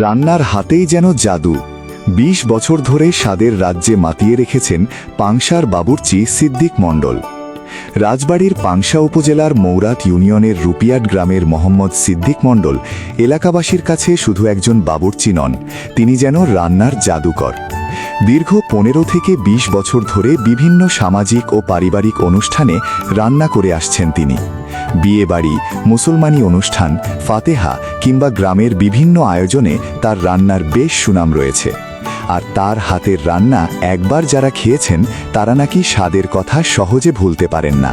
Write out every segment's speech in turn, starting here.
রান্নার হাতেই যেন জাদু। ২০ বছর ধরে স্বাদের রাজ্যে মাতিয়ে রেখেছেন পাংশার বাবুর্চি সিদ্দিক মণ্ডল। রাজবাড়ির পাংশা উপজেলার মৌরাত ইউনিয়নের রুপিয়াট গ্রামের মোহাম্মদ সিদ্দিক মণ্ডল এলাকাবাসীর কাছে শুধু একজন বাবুর্চি নন, তিনি যেন রান্নার জাদুকর। দীর্ঘ ১৫ থেকে ২০ বছর ধরে বিভিন্ন সামাজিক ও পারিবারিক অনুষ্ঠানে রান্না করে আসছেন তিনি। বিয়েবাড়ি, মুসলমানি অনুষ্ঠান, ফাতেহা কিংবা গ্রামের বিভিন্ন আয়োজনে তার রান্নার বেশ সুনাম রয়েছে। আর তার হাতের রান্না একবার যারা খেয়েছেন তারা নাকি স্বাদের কথা সহজে ভুলতে পারেন না।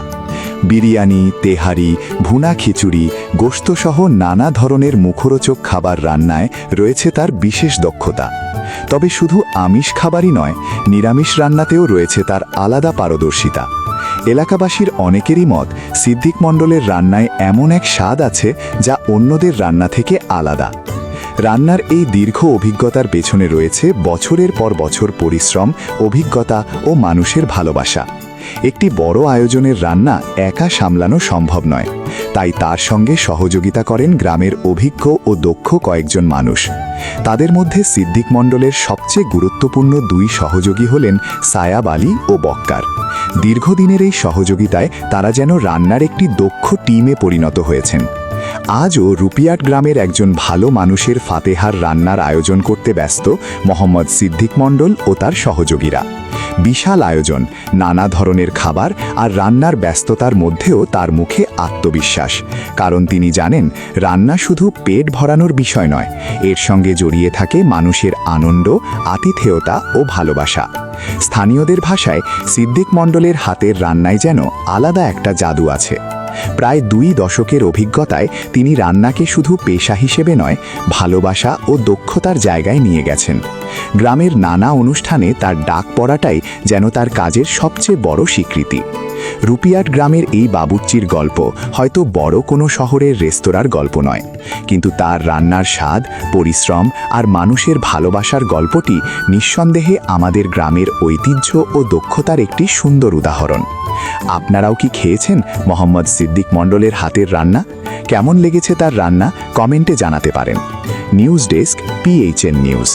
বিরিয়ানি, তেহারি, ভুনা খিচুড়ি, গোশতসহ নানা ধরনের মুখরোচক খাবার রান্নায় রয়েছে তার বিশেষ দক্ষতা। তবে শুধু আমিষ খাবারই নয়, নিরামিষ রান্নাতেও রয়েছে তার আলাদা পারদর্শিতা। এলাকাবাসীর অনেকেরই মত, সিদ্দিক মণ্ডলের রান্নায় এমন এক স্বাদ আছে যা অন্যদের রান্না থেকে আলাদা। রান্নার এই দীর্ঘ অভিজ্ঞতার পেছনে রয়েছে বছরের পর বছর পরিশ্রম, অভিজ্ঞতা ও মানুষের ভালোবাসা। একটি বড় আয়োজনের রান্না একা সামলানো সম্ভব নয়, তাই তার সঙ্গে সহযোগিতা করেন গ্রামের অভিজ্ঞ ও দক্ষ কয়েকজন মানুষ। তাদের মধ্যে সিদ্দিক মণ্ডলের সবচেয়ে গুরুত্বপূর্ণ দুই সহযোগী হলেন সায়াব আলী ও বক্কার। দীর্ঘদিনের এই সহযোগিতায় তারা যেন রান্নার একটি দক্ষ টিমে পরিণত হয়েছেন। আজও রুপিয়াট গ্রামের একজন ভালো মানুষের ফাতেহার রান্নার আয়োজন করতে ব্যস্ত মোহাম্মদ সিদ্দিক মণ্ডল ও তার সহযোগীরা। বিশাল আয়োজন, নানা ধরনের খাবার আর রান্নার ব্যস্ততার মধ্যেও তার মুখে আত্মবিশ্বাস, কারণ তিনি জানেন রান্না শুধু পেট ভরানোর বিষয় নয়, এর সঙ্গে জড়িয়ে থাকে মানুষের আনন্দ, আতিথেয়তা ও ভালোবাসা। স্থানীয়দের ভাষায় সিদ্দিক মণ্ডলের হাতের রান্নায় যেন আলাদা একটা জাদু আছে। প্রায় ২ দশকের অভিজ্ঞতায় তিনি রান্নাকে শুধু পেশা হিসেবে নয়, ভালোবাসা ও দক্ষতার জায়গায় নিয়ে গেছেন। গ্রামের নানা অনুষ্ঠানে তার ডাক পড়াটাই যেন তার কাজের সবচেয়ে বড় স্বীকৃতি। রুপিয়াট গ্রামের এই বাবুর্চির গল্প হয়তো বড় কোনো শহরের রেস্তোরাঁর গল্প নয়, কিন্তু তার রান্নার স্বাদ, পরিশ্রম আর মানুষের ভালোবাসার গল্পটি নিঃসন্দেহে আমাদের গ্রামের ঐতিহ্য ও দক্ষতার একটি সুন্দর উদাহরণ। আপনারাও কি খেয়েছেন মোহাম্মদ সিদ্দিক মণ্ডলের হাতের রান্না? কেমন লেগেছে তার রান্না কমেন্টে জানাতে পারেন। News desk, PHN news.